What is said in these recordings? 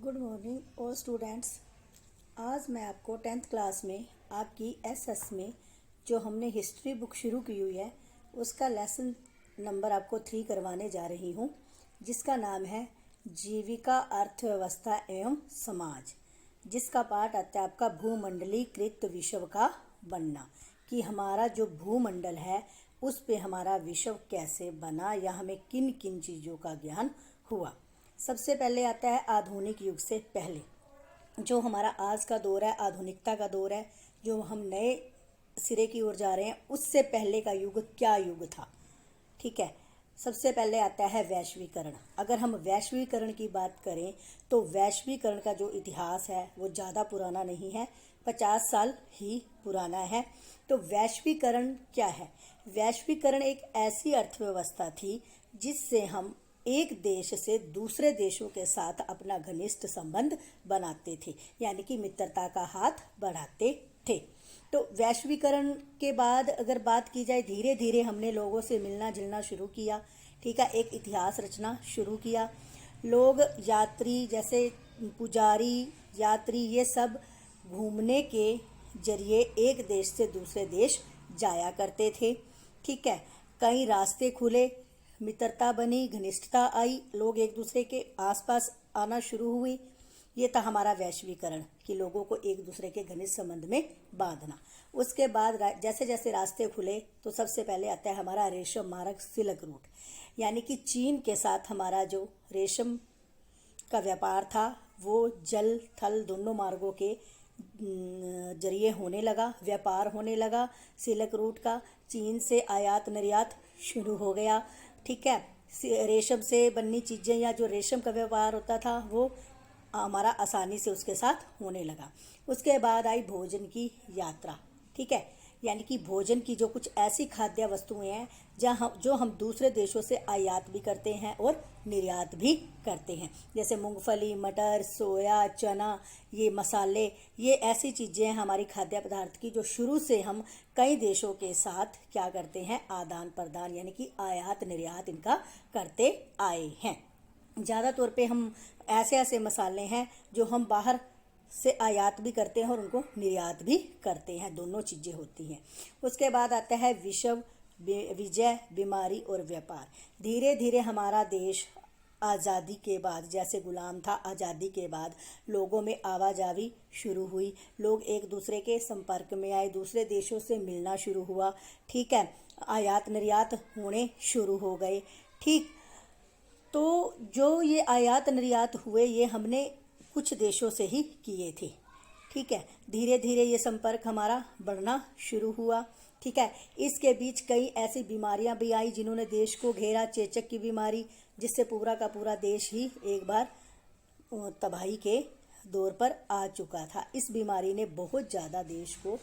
Good morning all students. आज मैं आपको टेंथ क्लास में आपकी एसएस में जो हमने हिस्ट्री बुक शुरू की हुई है उसका लेसन नंबर आपको 3 करवाने जा रही हूँ, जिसका नाम है जीविका अर्थव्यवस्था एवं समाज, जिसका पाठ आता है आपका भूमंडलीकृत विश्व का बनना, कि हमारा जो भूमंडल है उस पे हमारा विश्व कैसे बना या हमें किन किन चीज़ों का ज्ञान हुआ। सबसे पहले आता है आधुनिक युग से पहले, जो हमारा आज का दौर है, आधुनिकता का दौर है, जो हम नए सिरे की ओर जा रहे हैं, उससे पहले का युग क्या युग था। ठीक है, सबसे पहले आता है वैश्वीकरण। अगर हम वैश्वीकरण की बात करें तो वैश्वीकरण का जो इतिहास है वो ज़्यादा पुराना नहीं है, 50 साल ही पुराना है। तो वैश्वीकरण क्या है? वैश्वीकरण एक ऐसी अर्थव्यवस्था थी जिससे हम एक देश से दूसरे देशों के साथ अपना घनिष्ठ संबंध बनाते थे, यानी कि मित्रता का हाथ बढ़ाते थे। तो वैश्वीकरण के बाद अगर बात की जाए, धीरे धीरे हमने लोगों से मिलना जुलना शुरू किया। ठीक है, एक इतिहास रचना शुरू किया। लोग यात्री, जैसे पुजारी, यात्री, ये सब घूमने के जरिए एक देश से दूसरे देश जाया करते थे। ठीक है, कई रास्ते खुले, मित्रता बनी, घनिष्ठता आई, लोग एक दूसरे के आसपास आना शुरू हुई। ये था हमारा वैश्वीकरण, कि लोगों को एक दूसरे के घनिष्ठ संबंध में बांधना। उसके बाद जैसे जैसे रास्ते खुले तो सबसे पहले आता है हमारा रेशम मार्ग, सिल्क रूट, यानी कि चीन के साथ हमारा जो रेशम का व्यापार था वो जल थल दोनों मार्गों के जरिए होने लगा, व्यापार होने लगा। सिल्क रूट का चीन से आयात निर्यात शुरू हो गया। ठीक है, रेशम से बननी चीज़ें या जो रेशम का व्यापार होता था वो हमारा आसानी से उसके साथ होने लगा। उसके बाद आई भोजन की यात्रा। ठीक है, यानी कि भोजन की जो कुछ ऐसी खाद्य वस्तुएं हैं जो हम दूसरे देशों से आयात भी करते हैं और निर्यात भी करते हैं, जैसे मूंगफली, मटर, सोया, चना, ये मसाले, ये ऐसी चीज़ें हैं हमारी खाद्य पदार्थ की, जो शुरू से हम कई देशों के साथ क्या करते हैं, आदान प्रदान, यानी कि आयात निर्यात इनका करते आए हैं। ज़्यादा तौर पे हम ऐसे ऐसे मसाले हैं जो हम बाहर से आयात भी करते हैं और उनको निर्यात भी करते हैं, दोनों चीज़ें होती हैं। उसके बाद आता है विश्व विजय, बीमारी और व्यापार। धीरे धीरे हमारा देश आज़ादी के बाद, जैसे गुलाम था, आज़ादी के बाद लोगों में आवाजाही शुरू हुई, लोग एक दूसरे के संपर्क में आए, दूसरे देशों से मिलना शुरू हुआ। ठीक है, आयात निर्यात होने शुरू हो गए। ठीक, तो जो ये आयात निर्यात हुए ये हमने कुछ देशों से ही किए थे। ठीक है, धीरे धीरे ये संपर्क हमारा बढ़ना शुरू हुआ। ठीक है, इसके बीच कई ऐसी बीमारियां भी आई जिन्होंने देश को घेरा। चेचक की बीमारी, जिससे पूरा का पूरा देश ही एक बार तबाही के दौर पर आ चुका था। इस बीमारी ने बहुत ज़्यादा देश को,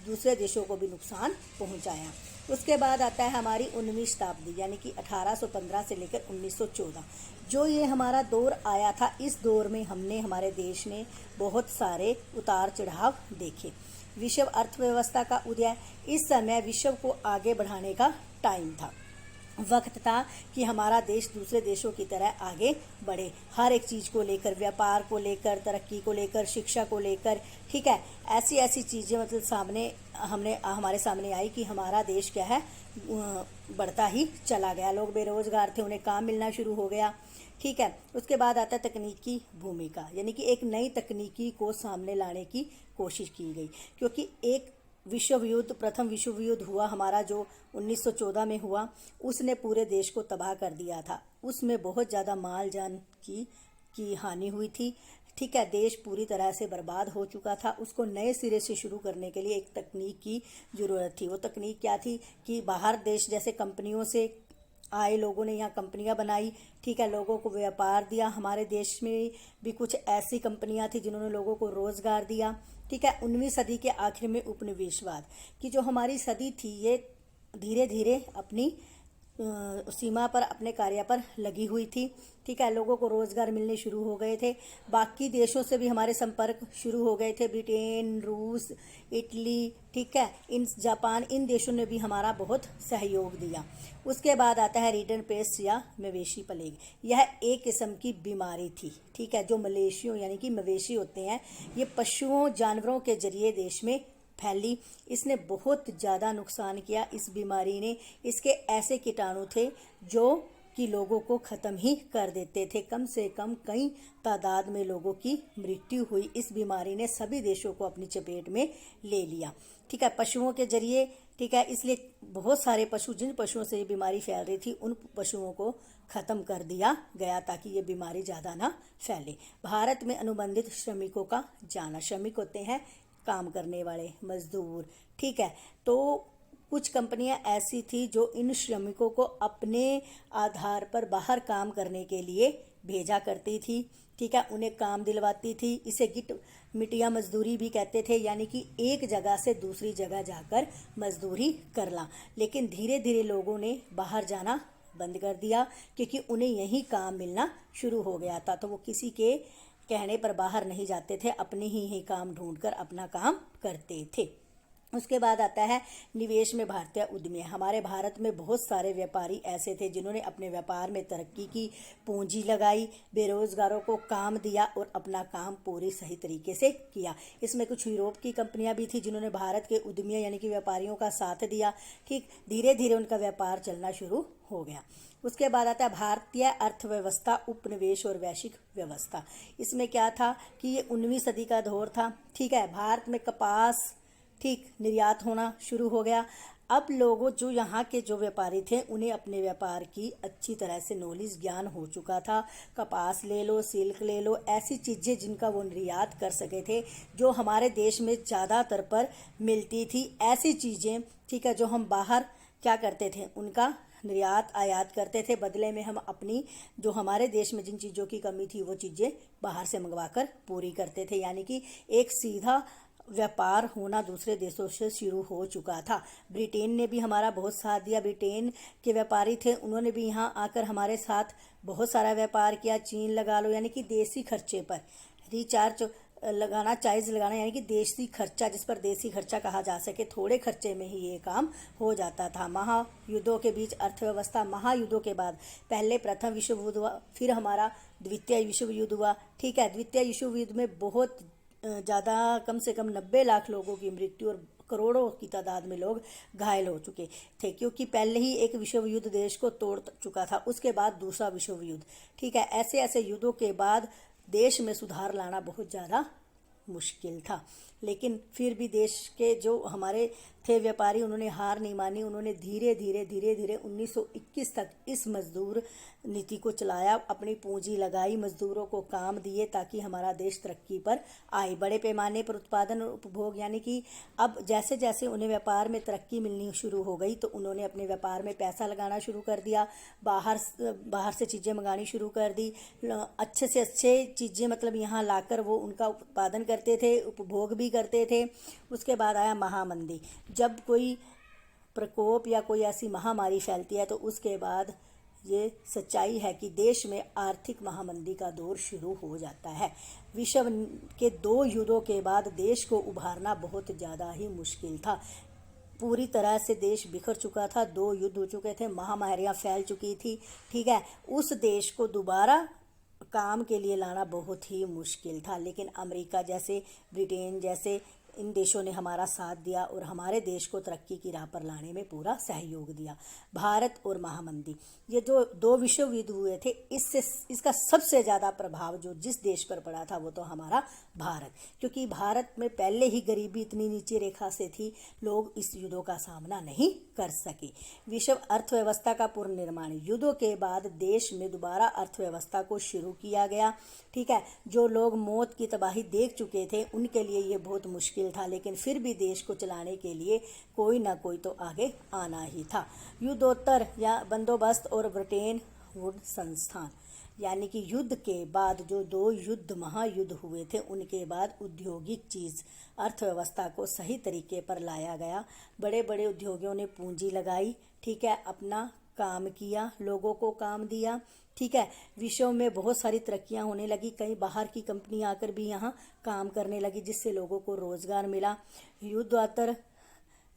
दूसरे देशों को भी नुकसान पहुंचाया। उसके बाद आता है हमारी 19वीं शताब्दी, यानी कि 1815 से लेकर 1914, जो ये हमारा दौर आया था। इस दौर में हमने, हमारे देश ने बहुत सारे उतार चढ़ाव देखे। विश्व अर्थव्यवस्था का उदय, इस समय विश्व को आगे बढ़ाने का टाइम था, वक्त था कि हमारा देश दूसरे देशों की तरह आगे बढ़े, हर एक चीज़ को लेकर, व्यापार को लेकर, तरक्की को लेकर, शिक्षा को लेकर। ठीक है, ऐसी ऐसी चीज़ें मतलब हमारे सामने आई कि हमारा देश क्या है, बढ़ता ही चला गया। लोग बेरोजगार थे, उन्हें काम मिलना शुरू हो गया। ठीक है, उसके बाद आता है तकनीकी भूमिका, यानी कि एक नई तकनीकी को सामने लाने की कोशिश की गई, क्योंकि एक विश्व युद्ध, प्रथम विश्व युद्ध हुआ हमारा, जो 1914 में हुआ, उसने पूरे देश को तबाह कर दिया था। उसमें बहुत ज़्यादा माल जान की हानि हुई थी। ठीक है, देश पूरी तरह से बर्बाद हो चुका था। उसको नए सिरे से शुरू करने के लिए एक तकनीक की ज़रूरत थी। वो तकनीक क्या थी कि बाहर देश, जैसे कंपनियों से आए लोगों ने यहाँ कंपनियां बनाई। ठीक है, लोगों को व्यापार दिया। हमारे देश में भी कुछ ऐसी कंपनियां थी जिन्होंने लोगों को रोजगार दिया। ठीक है, 19वीं सदी के आखिर में उपनिवेशवाद की जो हमारी सदी थी, ये धीरे धीरे अपनी सीमा पर अपने कार्य पर लगी हुई थी। ठीक है, लोगों को रोजगार मिलने शुरू हो गए थे। बाकी देशों से भी हमारे संपर्क शुरू हो गए थे, ब्रिटेन, रूस, इटली, ठीक है, जापान, इन देशों ने भी हमारा बहुत सहयोग दिया। उसके बाद आता है रीडन पेस्ट या मवेशी प्लेग। यह एक किस्म की बीमारी थी, ठीक है, जो मलेशियों यानी कि मवेशी होते हैं, ये पशुओं जानवरों के जरिए देश में फैली। इसने बहुत ज़्यादा नुकसान किया। इस बीमारी ने, इसके ऐसे कीटाणु थे जो कि लोगों को ख़त्म ही कर देते थे। कम से कम कई तादाद में लोगों की मृत्यु हुई। इस बीमारी ने सभी देशों को अपनी चपेट में ले लिया। ठीक है, पशुओं के जरिए, ठीक है, इसलिए बहुत सारे पशु, जिन पशुओं से ये बीमारी फैल रही थी, उन पशुओं को ख़त्म कर दिया गया ताकि ये बीमारी ज़्यादा ना फैले। भारत में अनुबंधित श्रमिकों का जाना, श्रमिक होते हैं काम करने वाले मजदूर, ठीक है, तो कुछ कंपनियां ऐसी थी जो इन श्रमिकों को अपने आधार पर बाहर काम करने के लिए भेजा करती थी। ठीक है, उन्हें काम दिलवाती थी। इसे गिट मिटिया मजदूरी भी कहते थे, यानी कि एक जगह से दूसरी जगह जाकर मजदूरी करना। लेकिन धीरे धीरे लोगों ने बाहर जाना बंद कर दिया क्योंकि उन्हें यही काम मिलना शुरू हो गया था। तो वो किसी के कहने पर बाहर नहीं जाते थे, अपने ही काम ढूंढकर अपना काम करते थे। उसके बाद आता है निवेश में भारतीय उद्यमी। हमारे भारत में बहुत सारे व्यापारी ऐसे थे जिन्होंने अपने व्यापार में तरक्की की, पूंजी लगाई, बेरोजगारों को काम दिया और अपना काम पूरी सही तरीके से किया। इसमें कुछ यूरोप की कंपनियां भी थी जिन्होंने भारत के उद्यमियों यानी कि व्यापारियों का साथ दिया। ठीक, धीरे धीरे उनका व्यापार चलना शुरू हो गया। उसके बाद आता है भारतीय अर्थव्यवस्था, उपनिवेश और वैश्विक व्यवस्था। इसमें क्या था कि ये 19वीं सदी का दौर था। ठीक है, भारत में कपास, ठीक, निर्यात होना शुरू हो गया। अब लोगों, जो यहाँ के जो व्यापारी थे, उन्हें अपने व्यापार की अच्छी तरह से नॉलेज, ज्ञान हो चुका था। कपास ले लो, सिल्क ले लो, ऐसी चीज़ें जिनका वो निर्यात कर सके थे, जो हमारे देश में ज़्यादातर पर मिलती थी। ऐसी चीज़ें, ठीक है, जो हम बाहर क्या करते थे, उनका निर्यात आयात करते थे। बदले में हम अपनी, जो हमारे देश में जिन चीज़ों की कमी थी, वो चीज़ें बाहर से मंगवाकर पूरी करते थे। यानी कि एक सीधा व्यापार होना दूसरे देशों से शुरू हो चुका था। ब्रिटेन ने भी हमारा बहुत साथ दिया। ब्रिटेन के व्यापारी थे, उन्होंने भी यहाँ आकर हमारे साथ बहुत सारा व्यापार किया। चीन लगा लो, यानी कि देसी खर्चे पर रिचार्ज लगाना, चार्ज लगाना, यानी कि देसी खर्चा, जिस पर देसी खर्चा कहा जा सके, थोड़े खर्चे में ही ये काम हो जाता था। महायुद्धों के बीच अर्थव्यवस्था, महायुद्धों के बाद पहले प्रथम विश्व युद्ध हुआ, फिर हमारा द्वितीय विश्व युद्ध हुआ। ठीक है, द्वितीय विश्व युद्ध में बहुत ज़्यादा, कम से कम 90 लाख लोगों की मृत्यु और करोड़ों की तादाद में लोग घायल हो चुके थे, क्योंकि पहले ही एक विश्व युद्ध देश को तोड़ चुका था। उसके बाद दूसरा विश्व युद्ध। ठीक है, ऐसे ऐसे युद्धों के बाद देश में सुधार लाना बहुत ज़्यादा मुश्किल था। लेकिन फिर भी देश के जो हमारे थे व्यापारी, उन्होंने हार नहीं मानी। उन्होंने धीरे धीरे 1921 तक इस मजदूर नीति को चलाया, अपनी पूंजी लगाई, मजदूरों को काम दिए ताकि हमारा देश तरक्की पर आए। बड़े पैमाने पर उत्पादन और उपभोग, यानी कि अब जैसे जैसे उन्हें व्यापार में तरक्की मिलनी शुरू हो गई, तो उन्होंने अपने व्यापार में पैसा लगाना शुरू कर दिया। बाहर से चीज़ें मंगानी शुरू कर दी। अच्छे से अच्छे चीज़ें, मतलब यहाँ लाकर वो उनका उत्पादन करते थे, उपभोग भी करते थे। उसके बाद आया महामंदी। जब कोई प्रकोप या कोई ऐसी महामारी फैलती है, तो उसके बाद ये सच्चाई है कि देश में आर्थिक महामंदी का दौर शुरू हो जाता है। विश्व के 2 युद्धों के बाद देश को उभारना बहुत ज़्यादा ही मुश्किल था। पूरी तरह से देश बिखर चुका था, 2 युद्ध हो चुके थे, महामारियां फैल चुकी थी। ठीक है, उस देश को दोबारा काम के लिए लाना बहुत ही मुश्किल था। लेकिन अमेरिका जैसे, ब्रिटेन जैसे इन देशों ने हमारा साथ दिया और हमारे देश को तरक्की की राह पर लाने में पूरा सहयोग दिया। भारत और महामंदी, ये जो 2 विश्व युद्ध हुए थे, इसका सबसे ज़्यादा प्रभाव जो जिस देश पर पड़ा था, वो तो हमारा भारत। क्योंकि भारत में पहले ही गरीबी इतनी नीचे रेखा से थी, लोग इस युद्धों का सामना नहीं कर सके। विश्व अर्थव्यवस्था का पुनर्निर्माण, युद्धों के बाद देश में दोबारा अर्थव्यवस्था को शुरू किया गया। ठीक है, जो लोग मौत की तबाही देख चुके थे, उनके लिए ये बहुत मुश्किल था, लेकिन फिर भी देश को चलाने के लिए कोई ना कोई तो आगे आना ही था। युद्धोत्तर या बंदोबस्त और ब्रिटेन वुड संस्थान, यानी कि युद्ध के बाद जो 2 युद्ध, महायुद्ध हुए थे, उनके बाद औद्योगिक चीज़ अर्थव्यवस्था को सही तरीके पर लाया गया। बड़े बड़े उद्योगों ने पूंजी लगाई। ठीक है, अपना काम किया, लोगों को काम दिया। ठीक है, विश्व में बहुत सारी तरक्कियां होने लगी, कई बाहर की कंपनी आकर भी यहाँ काम करने लगी, जिससे लोगों को रोजगार मिला।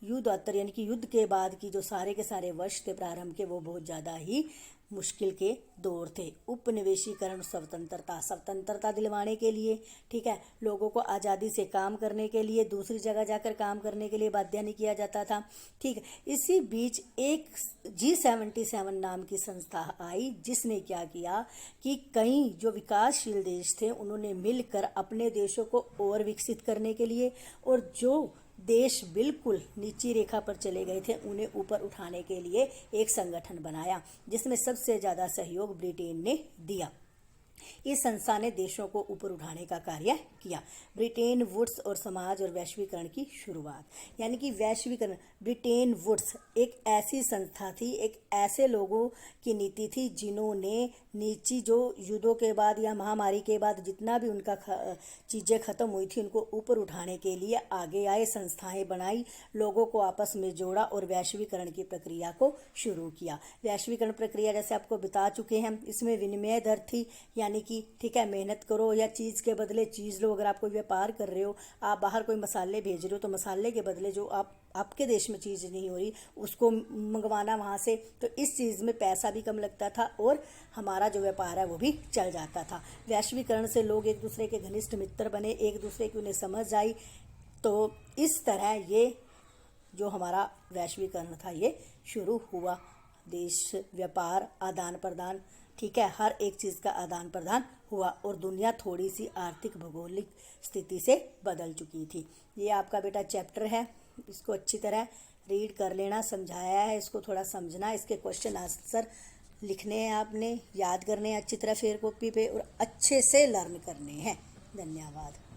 युद्धोत्तर यानी कि युद्ध के बाद की जो सारे के सारे वर्ष थे प्रारंभ के, वो बहुत ज़्यादा ही मुश्किल के दौर थे। उपनिवेशीकरण, स्वतंत्रता दिलवाने के लिए, ठीक है, लोगों को आज़ादी से काम करने के लिए, दूसरी जगह जाकर काम करने के लिए बाध्य नहीं किया जाता था। ठीक है, इसी बीच एक G77 नाम की संस्था आई, जिसने क्या किया कि कई जो विकासशील देश थे उन्होंने मिलकर अपने देशों को और विकसित करने के लिए, और जो देश बिल्कुल नीची रेखा पर चले गए थे उन्हें ऊपर उठाने के लिए एक संगठन बनाया, जिसमें सबसे ज़्यादा सहयोग ब्रिटेन ने दिया। इस संस्था ने देशों को ऊपर उठाने का कार्य किया। ब्रिटेन वुड्स और समाज और वैश्वीकरण की शुरुआत, यानी कि वैश्वीकरण। ब्रिटेन वुड्स एक ऐसी संस्था थी, एक ऐसे लोगों की नीति थी जिन्होंने नीची जो युद्धों के बाद या महामारी के बाद जितना भी उनका चीज़ें ख़त्म हुई थी उनको ऊपर उठाने के लिए आगे आए, संस्थाएं बनाई, लोगों को आपस में जोड़ा और वैश्वीकरण की प्रक्रिया को शुरू किया। वैश्वीकरण प्रक्रिया जैसे आपको बता चुके हैं, इसमें विनिमय दर थी, यानी कि ठीक है, मेहनत करो या चीज़ के बदले चीज़ लो। अगर आप कोई व्यापार कर रहे हो, आप बाहर कोई मसाले भेज रहे हो, तो मसाले के बदले जो आपके देश में चीज़ नहीं हो रही उसको मंगवाना वहाँ से, तो इस चीज़ में पैसा भी कम लगता था और हमारा जो व्यापार है वो भी चल जाता था। वैश्वीकरण से लोग एक दूसरे के घनिष्ठ मित्र बने, एक दूसरे की उन्हें समझ आई। तो इस तरह ये जो हमारा वैश्वीकरण था ये शुरू हुआ। देश, व्यापार, आदान प्रदान, ठीक है, हर एक चीज़ का आदान प्रदान हुआ और दुनिया थोड़ी सी आर्थिक भौगोलिक स्थिति से बदल चुकी थी। ये आपका बेटा चैप्टर है, इसको अच्छी तरह रीड कर लेना, समझाया है, इसको थोड़ा समझना, इसके क्वेश्चन आंसर लिखने हैं, आपने याद करने हैं अच्छी तरह फेयर कॉपी पे और अच्छे से लर्न करने हैं। धन्यवाद।